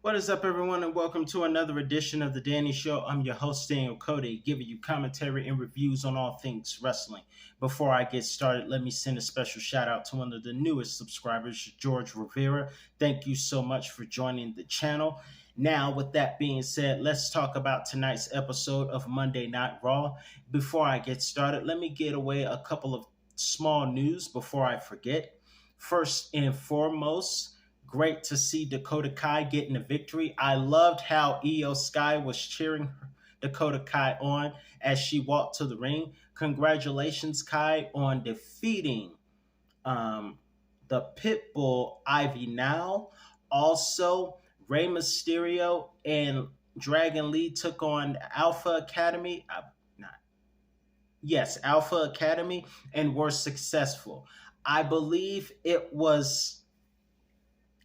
What is up, everyone, and welcome to another edition of The Danny Show. I'm your host, Daniel Cody, giving you commentary and reviews on all things wrestling. Before I get started, let me send a special shout out to one of the newest subscribers, George Rivera. Thank you so much for joining the channel. Now, with that being said, let's talk about tonight's episode of Monday Night Raw. Before I get started, let me get away a couple of small news before I forget. First and foremost, great to see Dakota Kai getting a victory. I loved how Io Sky was cheering Dakota Kai on as she walked to the ring. Congratulations, Kai, on defeating the Pitbull Ivy Now. Also, Rey Mysterio and Dragon Lee took on Alpha Academy. Alpha Academy, and were successful. I believe it was,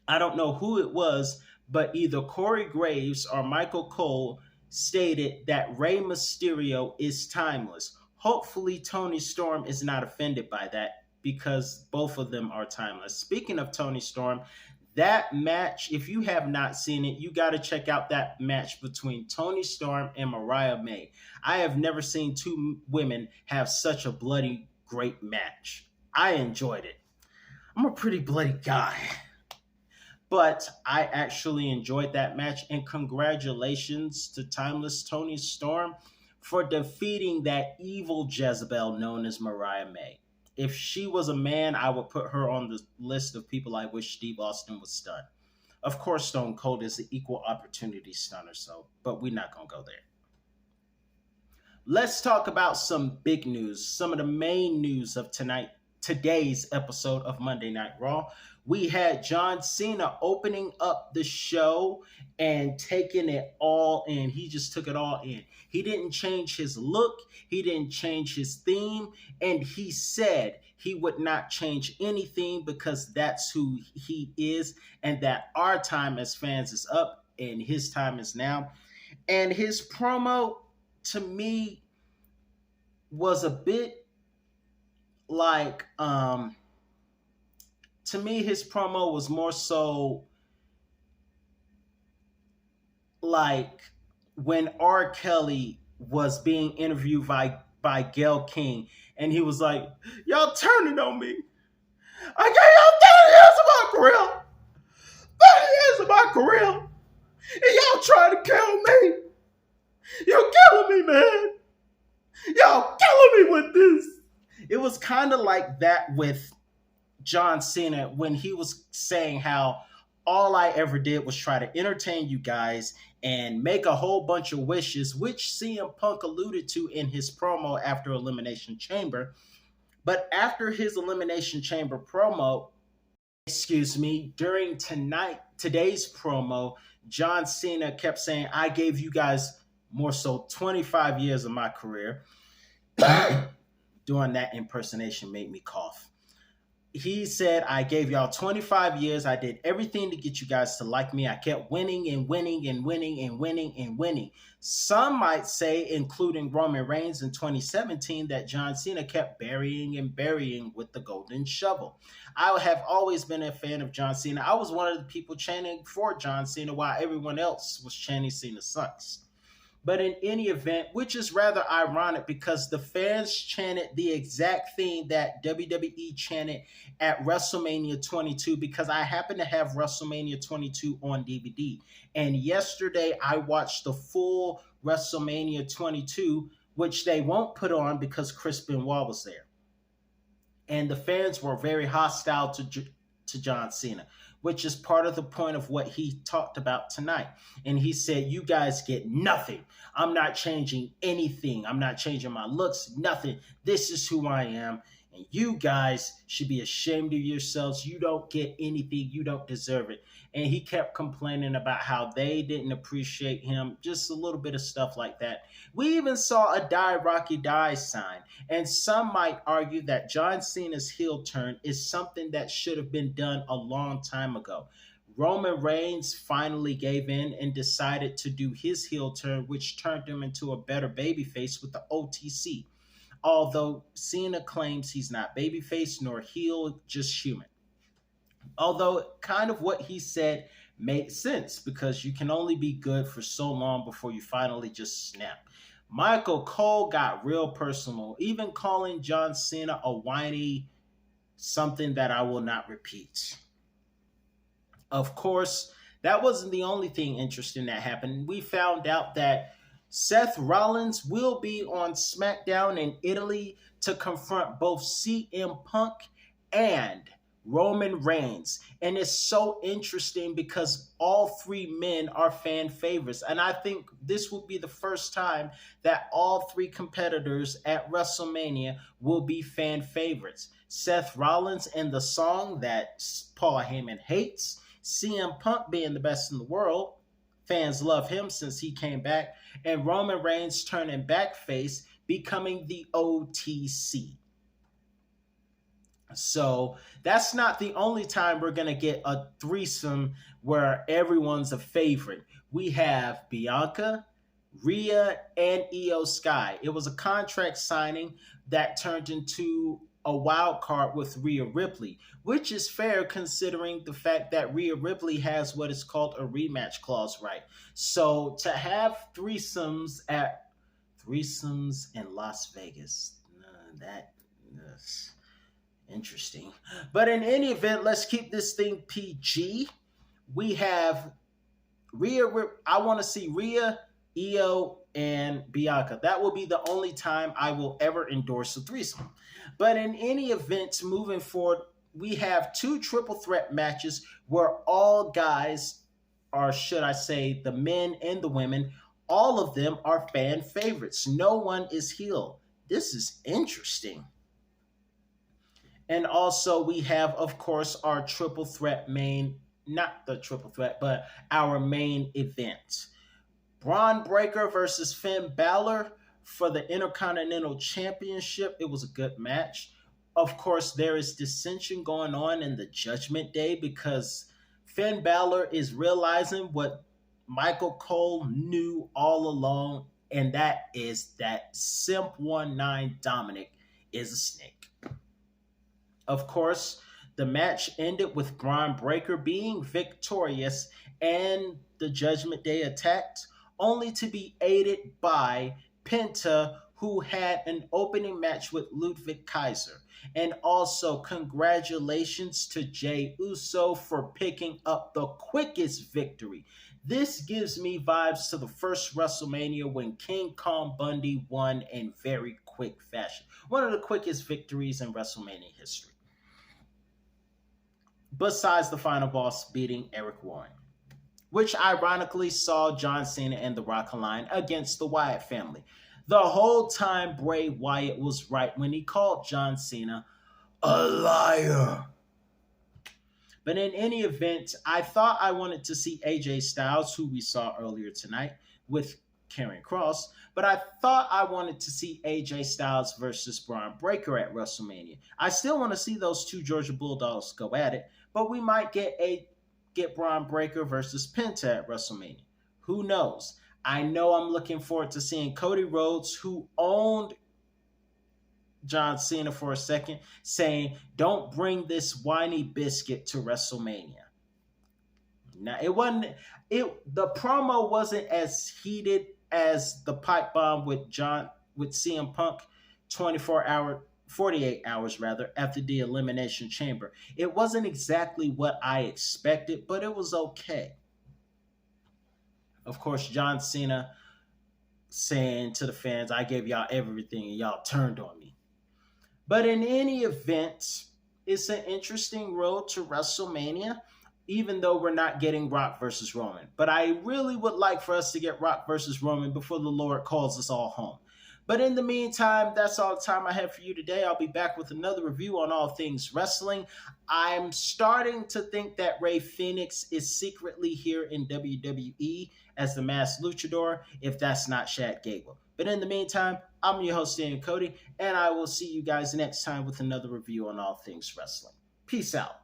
I don't know who it was, but either Corey Graves or Michael Cole stated that Rey Mysterio is timeless. Hopefully, Tony Storm is not offended by that because both of them are timeless. Speaking of Tony Storm, that match, if you have not seen it, you got to check out that match between Tony Storm and Mariah May. I have never seen two women have such a bloody great match. I enjoyed it. I'm a pretty bloody guy. But I actually enjoyed that match, and congratulations to Timeless Tony Storm for defeating that evil Jezebel known as Mariah May. If she was a man, I would put her on the list of people I wish Steve Austin would stun. Of course, Stone Cold is an equal opportunity stunner, but we're not going to go there. Let's talk about some big news, some of the main news of today's episode of Monday Night Raw. We had John Cena opening up the show and taking it all in. He just took it all in. He didn't change his look. He didn't change his theme. And he said he would not change anything because that's who he is and that our time as fans is up and his time is now. And his promo, to me, was a bit like, to me, his promo was more so like when R. Kelly was being interviewed by Gail King, and he was like, "Y'all turning on me. I gave y'all 30 years of my career. 30 years of my career. And y'all trying to kill me. You're killing me, man. Y'all killing me with this." It was kind of like that with John Cena when he was saying how all I ever did was try to entertain you guys and make a whole bunch of wishes, which CM Punk alluded to in his promo after Elimination Chamber. But after his Elimination Chamber promo, during today's promo, John Cena kept saying, "I gave you guys more so 25 years of my career." Doing that impersonation made me cough. He said, "I gave y'all 25 years. I did everything to get you guys to like me. I kept winning and winning and winning and winning and winning." Some might say, including Roman Reigns in 2017, that John Cena kept burying and burying with the golden shovel. I have always been a fan of John Cena. I was one of the people chanting for John Cena while everyone else was chanting Cena sucks. But in any event, which is rather ironic because the fans chanted the exact thing that WWE chanted at WrestleMania 22, because I happen to have WrestleMania 22 on DVD. And yesterday I watched the full WrestleMania 22, which they won't put on because Chris Benoit was there. And the fans were very hostile to John Cena, which is part of the point of what he talked about tonight. And he said, "You guys get nothing. I'm not changing anything. I'm not changing my looks, nothing. This is who I am. And you guys should be ashamed of yourselves. You don't get anything. You don't deserve it." And he kept complaining about how they didn't appreciate him, just a little bit of stuff like that. We even saw a Die Rocky Die sign. And some might argue that John Cena's heel turn is something that should have been done a long time ago. Roman Reigns finally gave in and decided to do his heel turn, which turned him into a better babyface with the OTC. Although Cena claims he's not babyface nor heel, just human. Although kind of what he said made sense because you can only be good for so long before you finally just snap. Michael Cole got real personal, even calling John Cena a whiny something that I will not repeat. Of course, that wasn't the only thing interesting that happened. We found out that Seth Rollins will be on SmackDown in Italy to confront both CM Punk and Roman Reigns. And it's so interesting because all three men are fan favorites. And I think this will be the first time that all three competitors at WrestleMania will be fan favorites. Seth Rollins in the song that Paul Heyman hates, CM Punk being the best in the world. Fans love him since he came back. And Roman Reigns turning backface, becoming the OTC. So that's not the only time we're going to get a threesome where everyone's a favorite. We have Bianca, Rhea, and Io Sky. It was a contract signing that turned into a wild card with Rhea Ripley, which is fair considering the fact that Rhea Ripley has what is called a rematch clause, right? So to have threesomes in Las Vegas, that's interesting. But in any event, let's keep this thing PG. We have Rhea. I want to see Rhea, Io, and Bianca. That will be the only time I will ever endorse a threesome. But in any event, moving forward, we have two triple threat matches where all guys, or should I say the men and the women, all of them are fan favorites. No one is heel. This is interesting. And also we have, of course, our triple threat not the triple threat, but our main event. Braun Breaker versus Finn Balor for the Intercontinental Championship. It was a good match. Of course, there is dissension going on in the Judgment Day because Finn Balor is realizing what Michael Cole knew all along, and that is that Simp 19 Dominic is a snake. Of course, the match ended with Braun Breaker being victorious and the Judgment Day attacked, only to be aided by Penta, who had an opening match with Ludwig Kaiser. And also, congratulations to Jey Uso for picking up the quickest victory. This gives me vibes to the first WrestleMania when King Kong Bundy won in very quick fashion. One of the quickest victories in WrestleMania history. Besides the final boss beating Eric Warren, which ironically saw John Cena and The Rock align against the Wyatt family. The whole time Bray Wyatt was right when he called John Cena a liar. But in any event, I thought I wanted to see AJ Styles, who we saw earlier tonight with Karrion Kross, but I thought I wanted to see AJ Styles versus Braun Breaker at WrestleMania. I still want to see those two Georgia Bulldogs go at it, but we might get Braun Breaker versus Penta at WrestleMania. Who knows? I know I'm looking forward to seeing Cody Rhodes, who owned John Cena for a second, saying, "Don't bring this whiny biscuit to WrestleMania." Now, the promo wasn't as heated as the pipe bomb with CM Punk 48 hours after the Elimination Chamber. It wasn't exactly what I expected, but it was okay. Of course, John Cena saying to the fans, "I gave y'all everything and y'all turned on me." But in any event, it's an interesting road to WrestleMania, even though we're not getting Rock versus Roman. But I really would like for us to get Rock versus Roman before the Lord calls us all home. But in the meantime, that's all the time I have for you today. I'll be back with another review on all things wrestling. I'm starting to think that Rey Fenix is secretly here in WWE as the Masked Luchador, if that's not Shad Gable. But in the meantime, I'm your host, Daniel Cody, and I will see you guys next time with another review on all things wrestling. Peace out.